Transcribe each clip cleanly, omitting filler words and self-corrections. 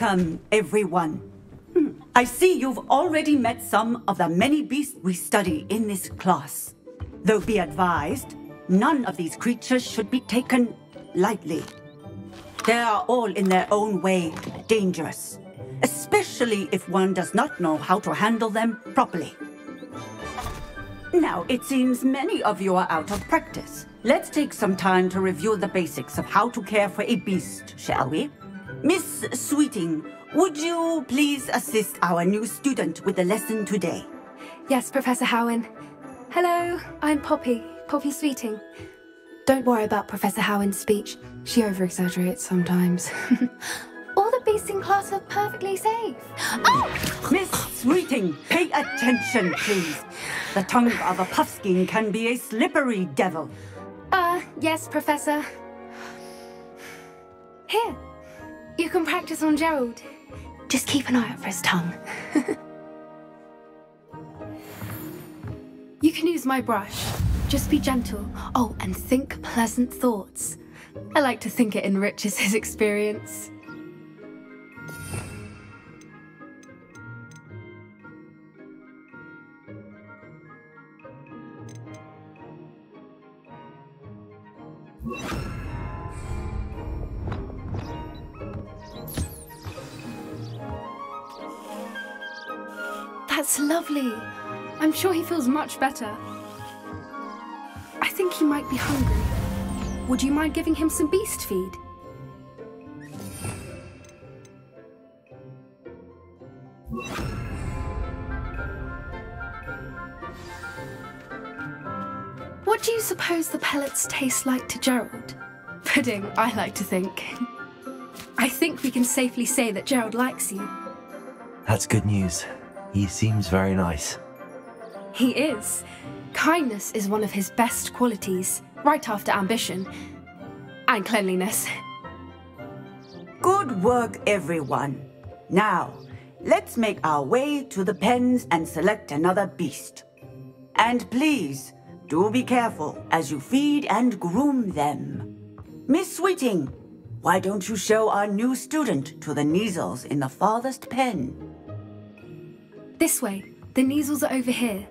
Welcome, everyone. I see you've already met some of the many beasts we study in this class. Though be advised, none of these creatures should be taken lightly. They are all in their own way dangerous, especially if one does not know how to handle them properly. Now, it seems many of you are out of practice. Let's take some time to review the basics of how to care for a beast, shall we? Miss Sweeting, would you please assist our new student with the lesson today? Yes, Professor Howen. Hello, I'm Poppy Sweeting. Don't worry about Professor Howen's speech. She over-exaggerates sometimes. All the beasts in class are perfectly safe. Oh! Miss Sweeting, pay attention, please. The tongue of a puffskein can be a slippery devil. Yes, Professor. Here, you can practice on Gerald. Just keep an eye out for his tongue. You can use my brush. Just be gentle. Oh, and think pleasant thoughts. I like to think it enriches his experience. That's lovely. I'm sure he feels much better. I think he might be hungry. Would you mind giving him some beast feed? What do you suppose the pellets taste like to Gerald? Pudding, I like to think. I think we can safely say that Gerald likes you. That's good news. He seems very nice. He is. Kindness is one of his best qualities, right after ambition. And cleanliness. Good work, everyone. Now, let's make our way to the pens and select another beast. And please, do be careful as you feed and groom them. Miss Sweeting, why don't you show our new student to the Neasels in the farthest pen? This way. The Neasels are over here.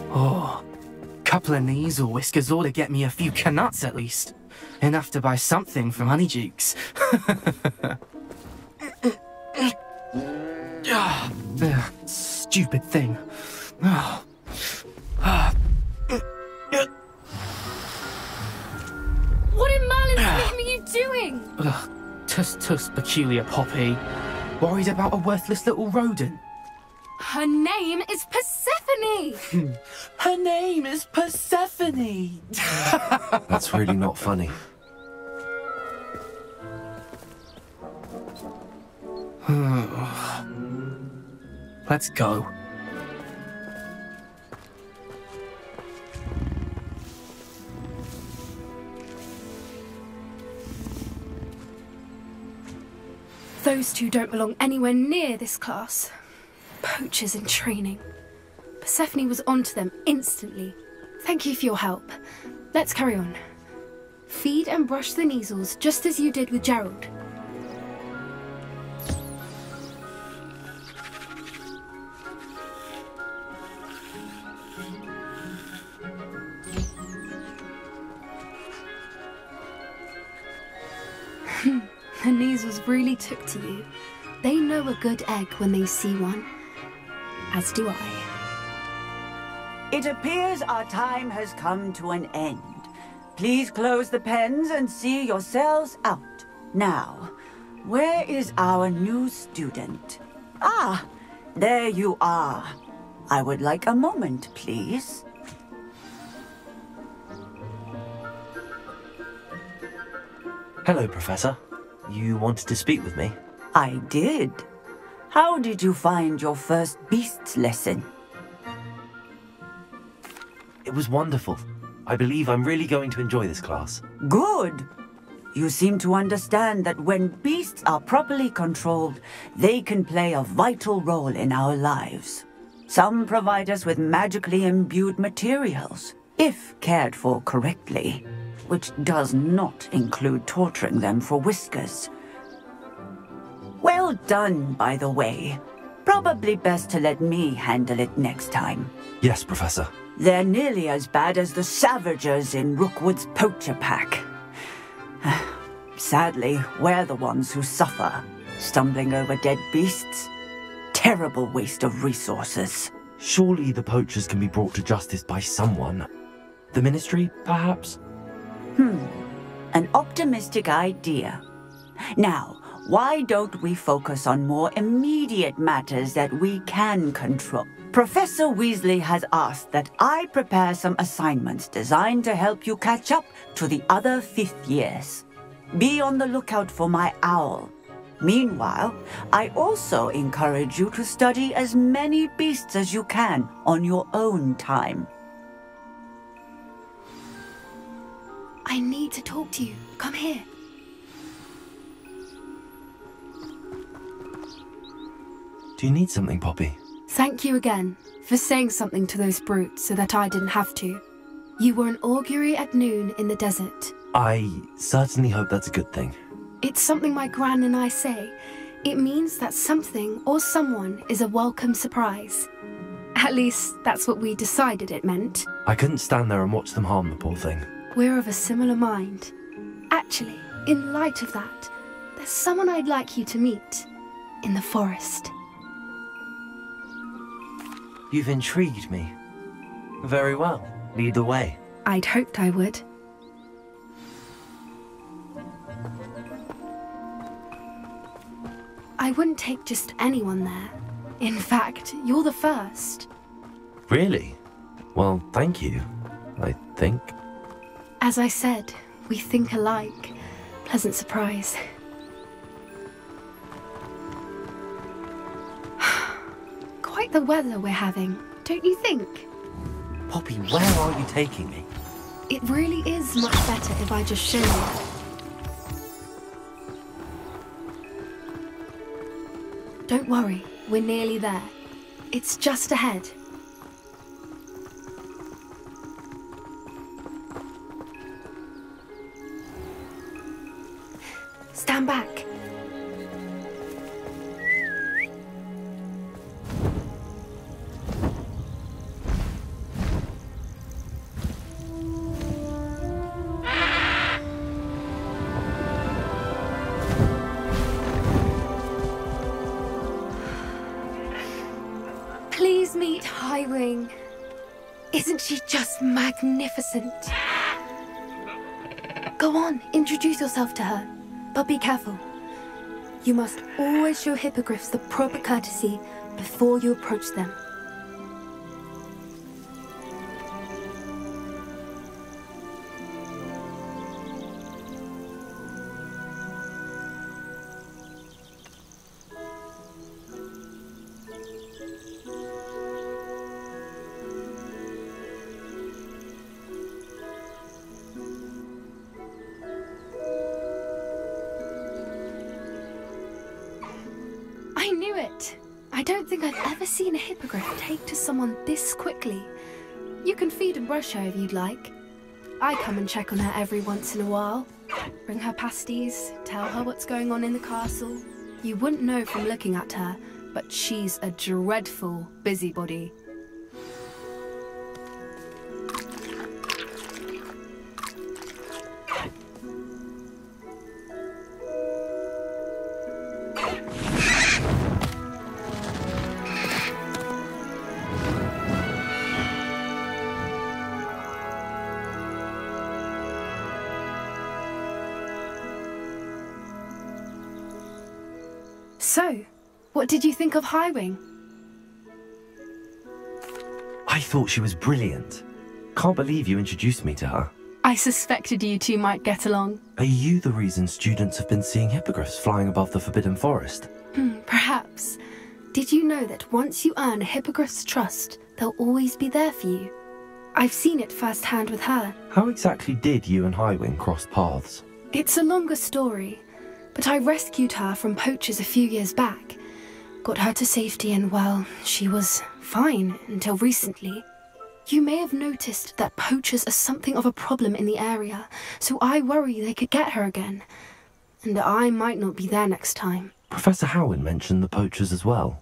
Oh, couple of Neasel whiskers ought to get me a few canuts at least. Enough to buy something from Honeydukes. Stupid thing. What in Merlin's name are you doing? Tuss, peculiar Poppy. Worried about a worthless little rodent. Her name is Persephone! Her name is Persephone! That's really not funny. Let's go. Those two don't belong anywhere near this class. Poachers in training. Persephone was onto them instantly. Thank you for your help. Let's carry on. Feed and brush the Neasels just as you did with Gerald. The Neasels really took to you. They know a good egg when they see one. As do I. It appears our time has come to an end. Please close the pens and see yourselves out. Now, where is our new student? Ah, there you are. I would like a moment, please. Hello, Professor. You wanted to speak with me? I did. How did you find your first beasts lesson? It was wonderful. I believe I'm really going to enjoy this class. Good. You seem to understand that when beasts are properly controlled, they can play a vital role in our lives. Some provide us with magically imbued materials, if cared for correctly, which does not include torturing them for whiskers. Well done, by the way. Probably best to let me handle it next time. Yes, Professor. They're nearly as bad as the Savagers in Rookwood's poacher pack. Sadly, we're the ones who suffer, stumbling over dead beasts. Terrible waste of resources. Surely the poachers can be brought to justice by someone. The Ministry, perhaps? An optimistic idea. Now, why don't we focus on more immediate matters that we can control? Professor Weasley has asked that I prepare some assignments designed to help you catch up to the other 5th years. Be on the lookout for my owl. Meanwhile, I also encourage you to study as many beasts as you can on your own time. I need to talk to you. Come here. Do you need something, Poppy? Thank you again for saying something to those brutes so that I didn't have to. You were an augury at noon in the desert. I certainly hope that's a good thing. It's something my gran and I say. It means that something or someone is a welcome surprise. At least, that's what we decided it meant. I couldn't stand there and watch them harm the poor thing. We're of a similar mind. Actually, in light of that, there's someone I'd like you to meet. In the forest. You've intrigued me. Very well. Lead the way. I'd hoped I would. I wouldn't take just anyone there. In fact, you're the first. Really? Well, thank you, I think. As I said, we think alike. Pleasant surprise. Quite the weather we're having, don't you think? Poppy, where are you taking me? It really is much better if I just show you. Don't worry, we're nearly there. It's just ahead. Stand back. Please meet Highwing. Isn't she just magnificent? Go on, introduce yourself to her. But be careful. You must always show hippogriffs the proper courtesy before you approach them. I knew it! I don't think I've ever seen a hippogriff take to someone this quickly. You can feed and brush her if you'd like. I come and check on her every once in a while. Bring her pasties, tell her what's going on in the castle. You wouldn't know from looking at her, but she's a dreadful busybody. So, what did you think of Highwing? I thought she was brilliant. Can't believe you introduced me to her. I suspected you two might get along. Are you the reason students have been seeing hippogriffs flying above the Forbidden Forest? Perhaps. Did you know that once you earn a hippogriff's trust, they'll always be there for you? I've seen it firsthand with her. How exactly did you and Highwing cross paths? It's a longer story, but I rescued her from poachers a few years back. Got her to safety and, well, she was fine until recently. You may have noticed that poachers are something of a problem in the area, so I worry they could get her again. And I might not be there next time. Professor Howin mentioned the poachers as well.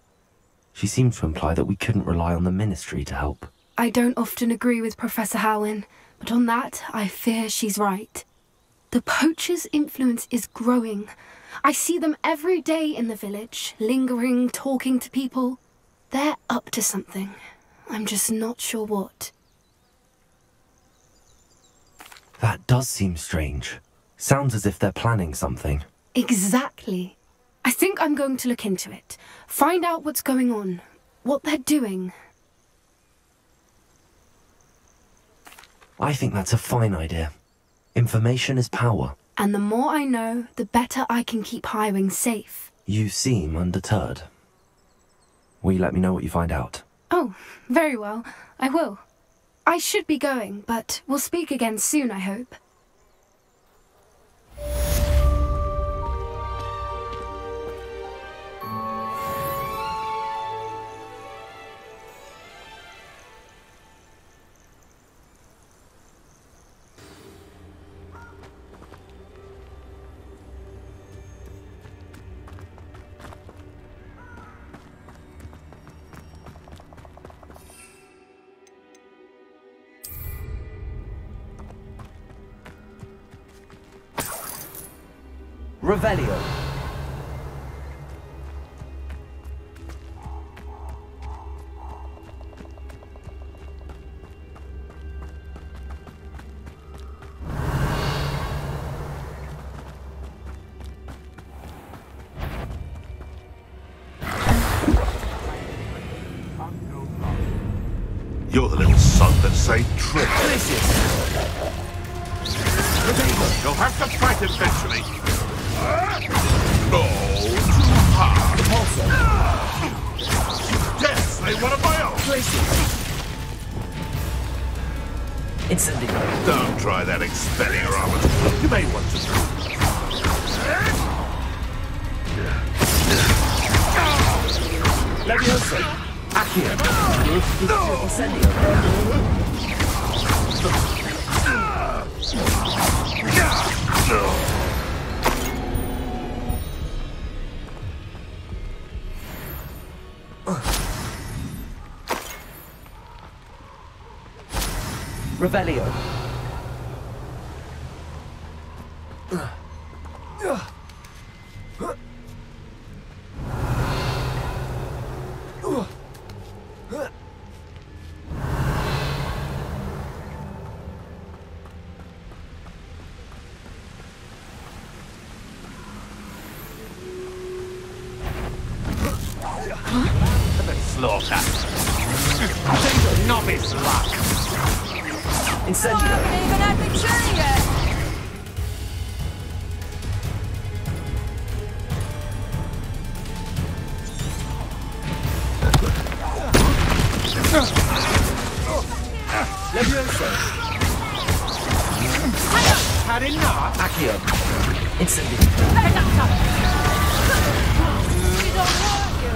She seemed to imply that we couldn't rely on the Ministry to help. I don't often agree with Professor Howin, but on that, I fear she's right. The poachers' influence is growing. I see them every day in the village, lingering, talking to people. They're up to something. I'm just not sure what. That does seem strange. Sounds as if they're planning something. Exactly. I think I'm going to look into it. Find out what's going on. What they're doing. I think that's a fine idea. Information is power. And the more I know, the better I can keep Highwing safe. You seem undeterred. Will you let me know what you find out? Oh, very well. I will. I should be going, but we'll speak again soon, I hope. Revelio. You're the little son that saved Trick. You'll have to fight eventually. No, too hard. Dare slay one of my own. Incendio. Don't try that expelling armor. You may want to. Levioso. Accio. Incendio. Revelio. Slaughter. Novice luck. Incendio. I haven't even had the turn yet. Levioso. Had enough. Accio. Incendio. You don't want you.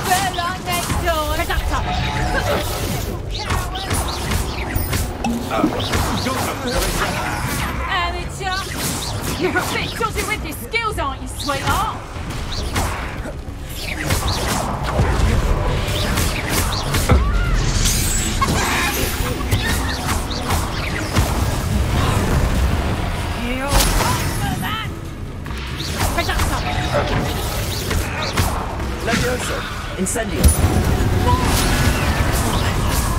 Bella next door. Amateur. You're a bit dodgy with your skills, aren't you, sweetheart? You up for that? Levioso. Incendio.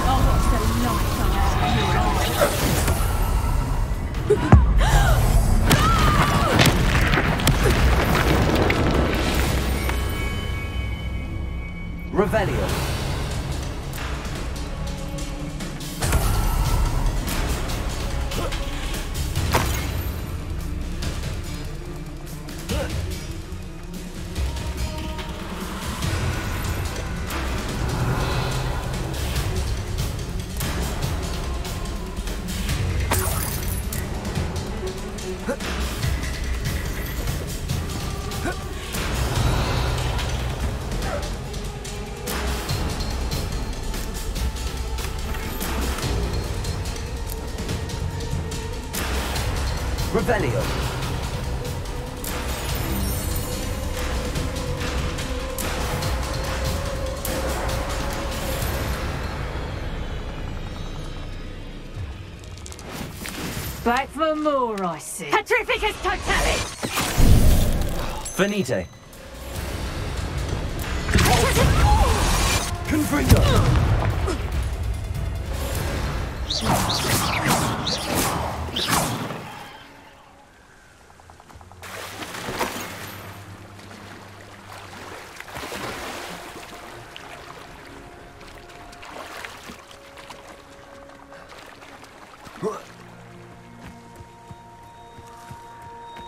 Oh, what's the light on your eyes? Revelio. Revelio. Back for more, I see. Petrificus totalis! Finite. Confringo!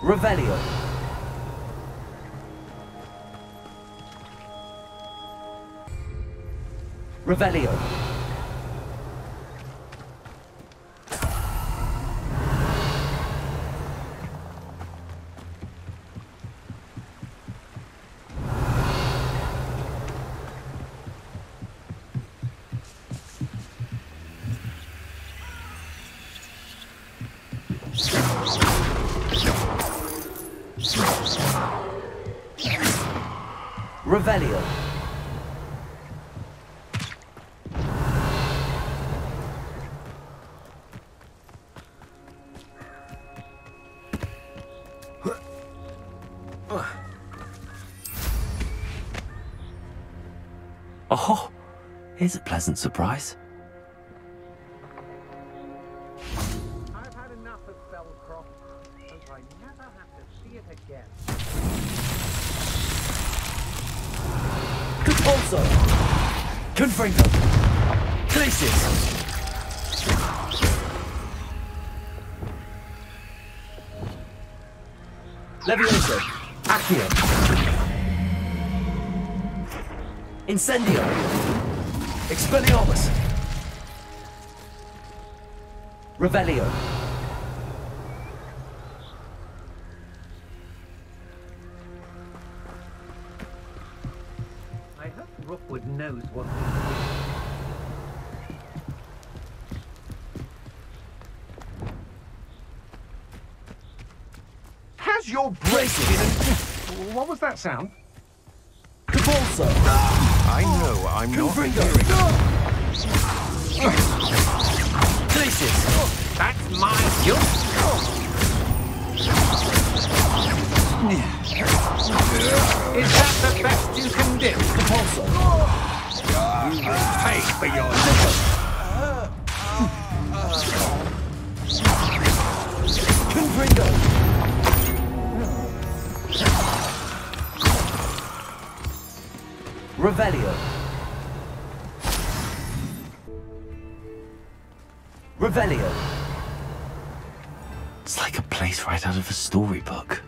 Revelio. Revelio. Revelio. Oh, here's a pleasant surprise. I've had enough of Belcroft. Hope I never have to see it again. Compulso. Confringo! Glacis. Levioso. Accio. Incendio. Expelliarmus. Revelio. I hope Rookwood knows what. Has your brace been? What was that sound? Compulso. I know I'm not Confringo. Glacis. That's my guilt. Is that the best you can do? Compulso. Pay for your Confringo. Revelio. Revelio. It's like a place right out of a storybook.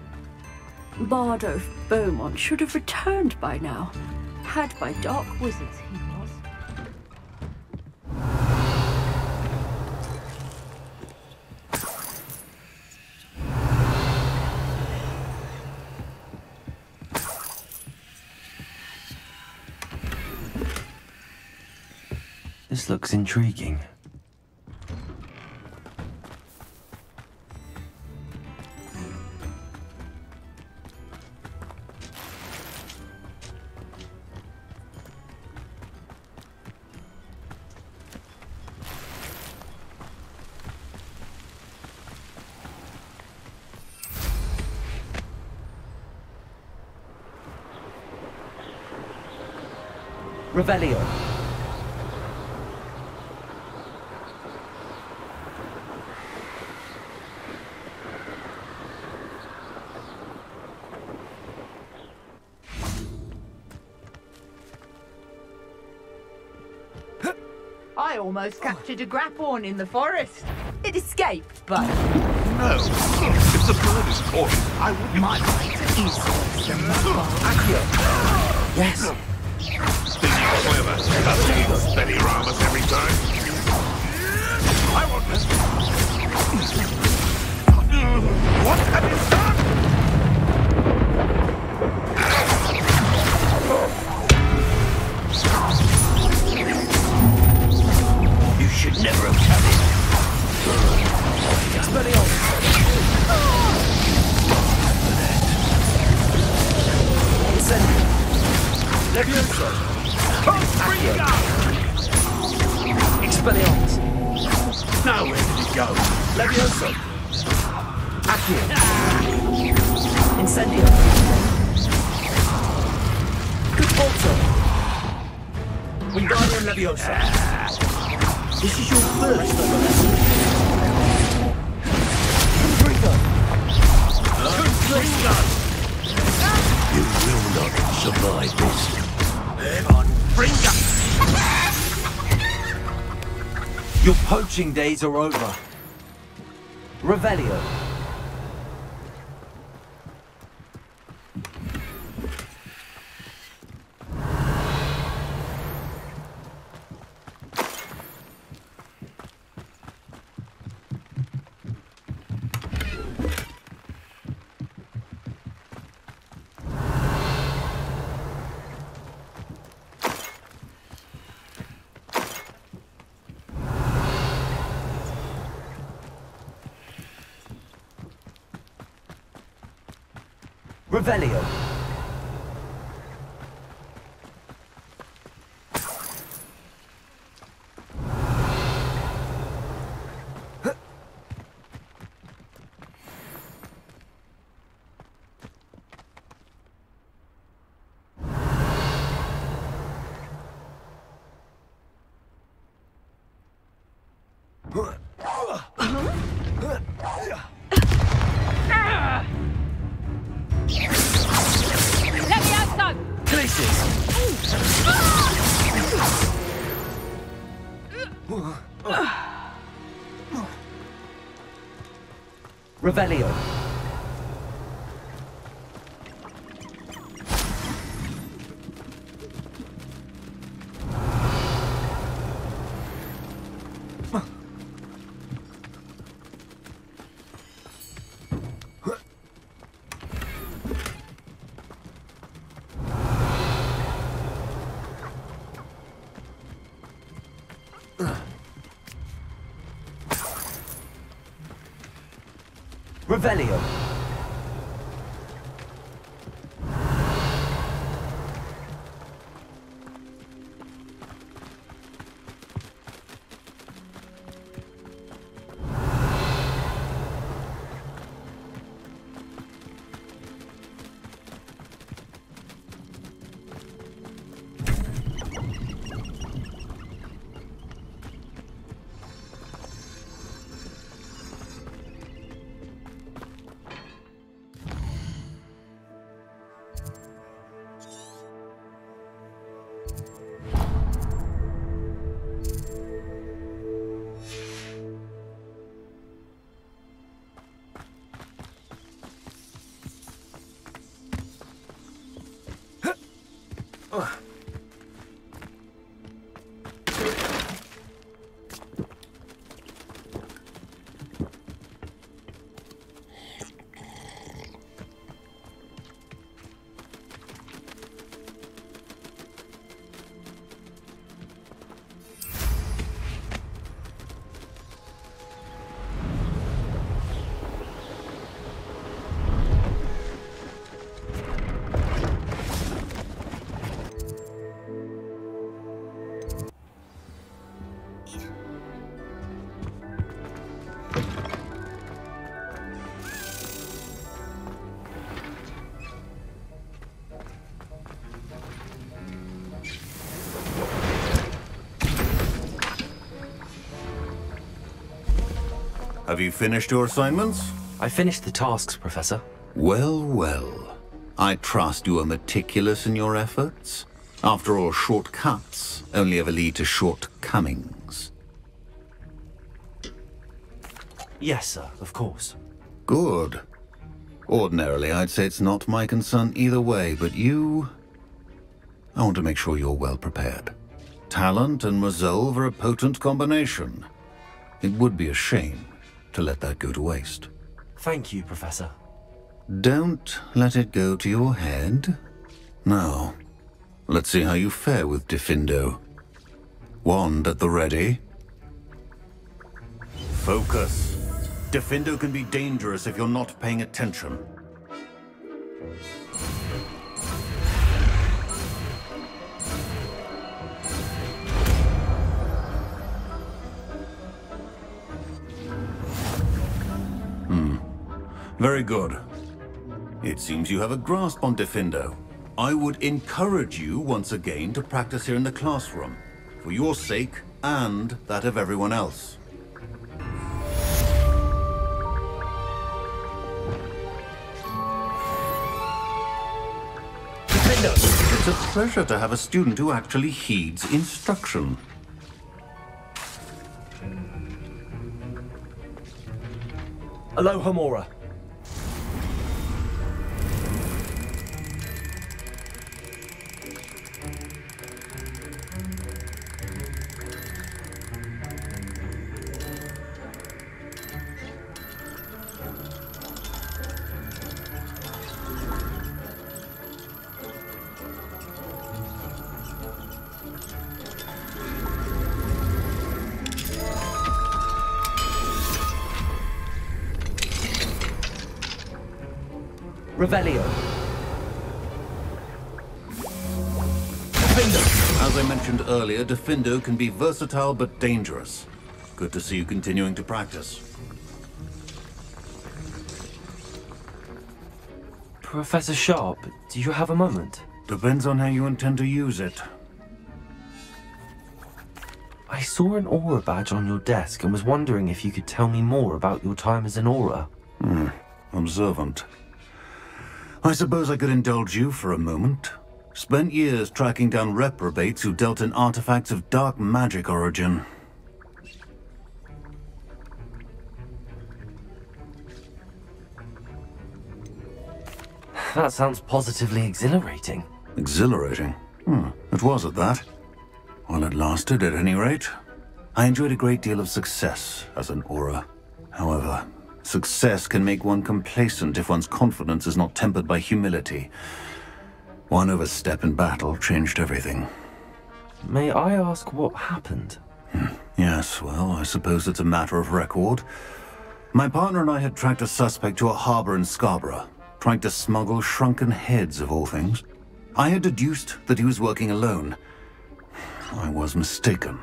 Bardo Beaumont should have returned by now. Had by dark wizards he was. This looks intriguing. Revelio. I almost captured a grapphorn in the forest. It escaped, but No. If the bird is caught, I wouldn't. my bite is Accio. Yes! Think you're clever. Doesn't he steady Ramus every time? I want this. What have you done? You should never have come in. Expelliarmus. Expelliarmus. Now where did it go? Levioso. Accio. Incendio. Conforto. Wingardium Leviosa. This is your first lesson. Trigger. You will not survive this. Come on, Bringer! Your poaching days are over. Revelio. Revelio. Revelio. Revelio. Have you finished your assignments? I finished the tasks, Professor. Well, well. I trust you are meticulous in your efforts. After all, shortcuts only ever lead to shortcomings. Yes, sir, of course. Good. Ordinarily, I'd say it's not my concern either way, but you... I want to make sure you're well prepared. Talent and resolve are a potent combination. It would be a shame to let that go to waste. Thank you, Professor. Don't let it go to your head. Now, let's see how you fare with Diffindo. Wand at the ready. Focus. Diffindo can be dangerous if you're not paying attention. Very good. It seems you have a grasp on Diffindo. I would encourage you once again to practice here in the classroom, for your sake and that of everyone else. It's a pleasure to have a student who actually heeds instruction. Aloha, Mora. Revelio. Diffindo. As I mentioned earlier, Diffindo can be versatile but dangerous. Good to see you continuing to practice. Professor Sharp, do you have a moment? Depends on how you intend to use it. I saw an aura badge on your desk and was wondering if you could tell me more about your time as an aura. Observant. I suppose I could indulge you for a moment. Spent years tracking down reprobates who dealt in artifacts of dark magic origin. That sounds positively exhilarating. Exhilarating? It was at that. While it lasted, at any rate. I enjoyed a great deal of success as an aura. However, success can make one complacent if one's confidence is not tempered by humility. One overstep in battle changed everything. May I ask what happened? Yes, well, I suppose it's a matter of record. My partner and I had tracked a suspect to a harbor in Scarborough, trying to smuggle shrunken heads of all things. I had deduced that he was working alone. I was mistaken,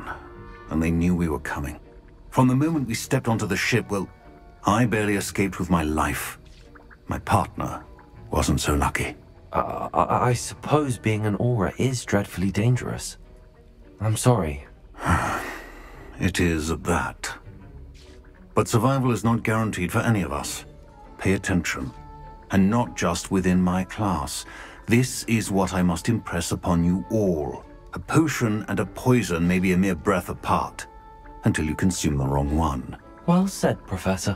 and they knew we were coming. From the moment we stepped onto the ship, well, I barely escaped with my life. My partner wasn't so lucky. I suppose being an aura is dreadfully dangerous. I'm sorry. It is at that. But survival is not guaranteed for any of us. Pay attention. And not just within my class. This is what I must impress upon you all. A potion and a poison may be a mere breath apart, until you consume the wrong one. Well said, Professor.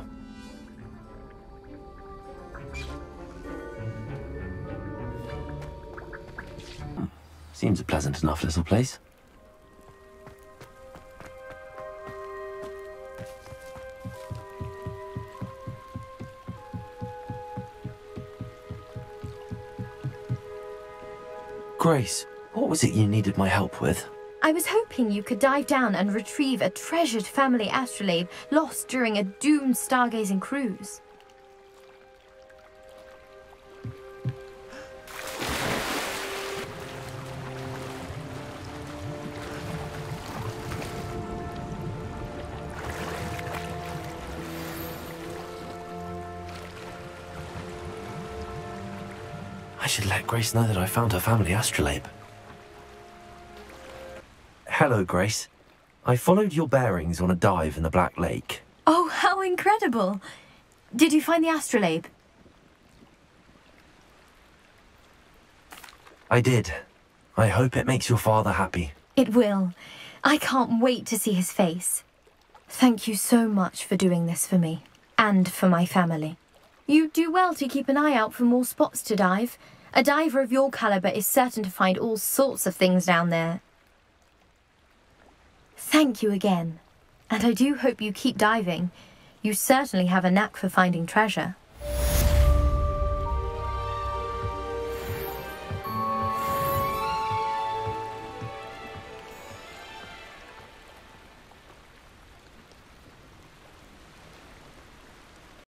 Seems a pleasant enough little place. Grace, what was it you needed my help with? I was hoping you could dive down and retrieve a treasured family astrolabe lost during a doomed stargazing cruise. I should let Grace know that I found her family astrolabe. Hello, Grace. I followed your bearings on a dive in the Black Lake. Oh, how incredible! Did you find the astrolabe? I did. I hope it makes your father happy. It will. I can't wait to see his face. Thank you so much for doing this for me, and for my family. You do well to keep an eye out for more spots to dive. A diver of your caliber is certain to find all sorts of things down there. Thank you again, and I do hope you keep diving. You certainly have a knack for finding treasure.